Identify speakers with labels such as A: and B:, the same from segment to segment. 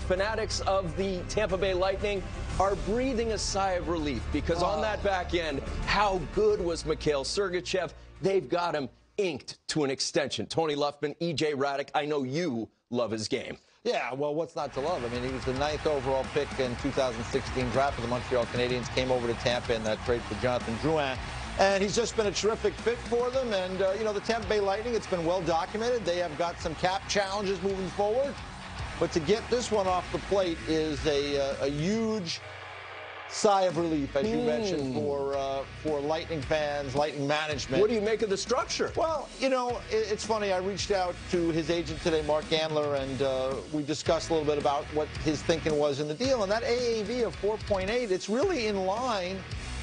A: fanatics of the Tampa Bay Lightning are breathing a sigh of relief because on that back end, how good was Mikhail Sergachev? They've got him inked to an extension. Tony Luffman, E.J. Raddick, I know you love his game.
B: Yeah, well, what's not to love? I mean, he was the 9th overall pick in 2016 draft for the Montreal Canadiens, came over to Tampa in that trade for Jonathan Drouin. And he's just been a terrific fit for them. And, you know, the Tampa Bay Lightning, it's been well documented. They have got some cap challenges moving forward. But to get this one off the plate is a huge sigh of relief, as you mentioned, for Lightning fans, Lightning management.
A: What do you make of the structure?
B: Well, you know, it's funny. I reached out to his agent today, Mark Gandler, and we discussed a little bit about what his thinking was in the deal. And that AAV of 4.8, it's really in line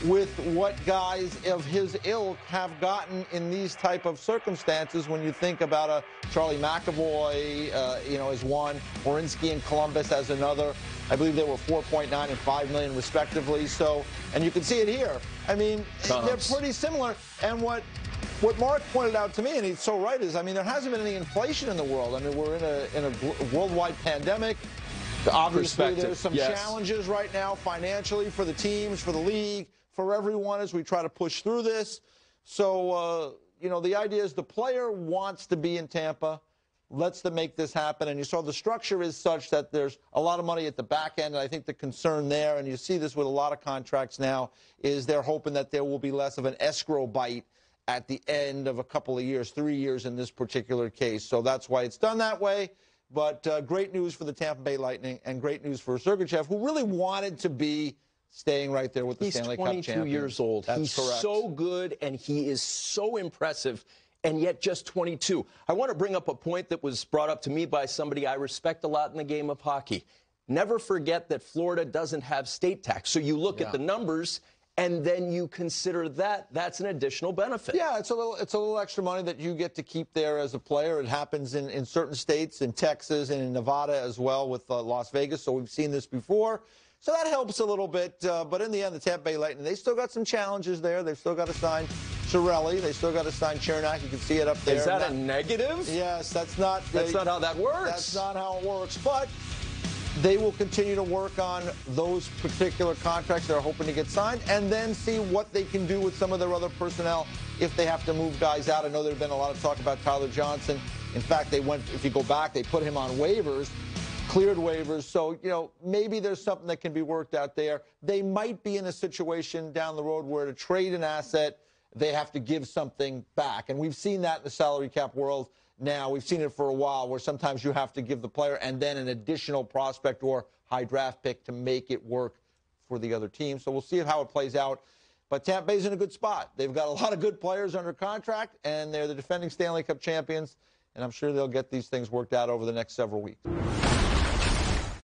B: with what guys of his ilk have gotten in these type of circumstances. When you think about a Charlie McAvoy, you know, as one, Werenski in Columbus as another. I believe they were 4.9 and 5 million respectively. So, and you can see it here. I mean, they're pretty similar. And what Mark pointed out to me, and he's so right, is, I mean, there hasn't been any inflation in the world. I mean, we're in a worldwide pandemic. Obviously, there's some challenges right now financially for the teams, for the league, for everyone as we try to push through this. So, you know, the idea is the player wants to be in Tampa. Let's them make this happen. And you saw the structure is such that there's a lot of money at the back end. And I think the concern there, and you see this with a lot of contracts now, is they're hoping that there will be less of an escrow bite at the end of a couple of years, 3 years in this particular case. So that's why it's done that way. But great news for the Tampa Bay Lightning and great news for Sergachev, who really wanted to be staying right there with the Stanley Cup champion.
A: He's 22 years old.
B: That's
A: He's
B: correct.
A: so good, and he is so impressive, and yet just 22. I want to bring up a point that was brought up to me by somebody I respect a lot in the game of hockey. Never forget that Florida doesn't have state tax. So you look at the numbers, and then you consider that that's an additional benefit.
B: Yeah, it's a little extra money that you get to keep there as a player. It happens in certain states, in Texas and in Nevada as well with Las Vegas. So we've seen this before. So that helps a little bit. But in the end, the Tampa Bay Lightning, they still got some challenges there. They've still got to sign Cirelli. They still got to sign Chernak. You can see it up there.
A: Is that a negative?
B: Yes, that's not
A: how that works.
B: That's not how it works. But they will continue to work on those particular contracts they're hoping to get signed and then see what they can do with some of their other personnel if they have to move guys out. I know there's been a lot of talk about Tyler Johnson. In fact, if you go back, they put him on waivers, cleared waivers. So, you know, maybe there's something that can be worked out there. They might be in a situation down the road where to trade an asset, they have to give something back. And we've seen that in the salary cap world. Now, we've seen it for a while where sometimes you have to give the player and then an additional prospect or high draft pick to make it work for the other team. So we'll see how it plays out. But Tampa Bay's in a good spot. They've got a lot of good players under contract, and they're the defending Stanley Cup champions. And I'm sure they'll get these things worked out over the next several weeks.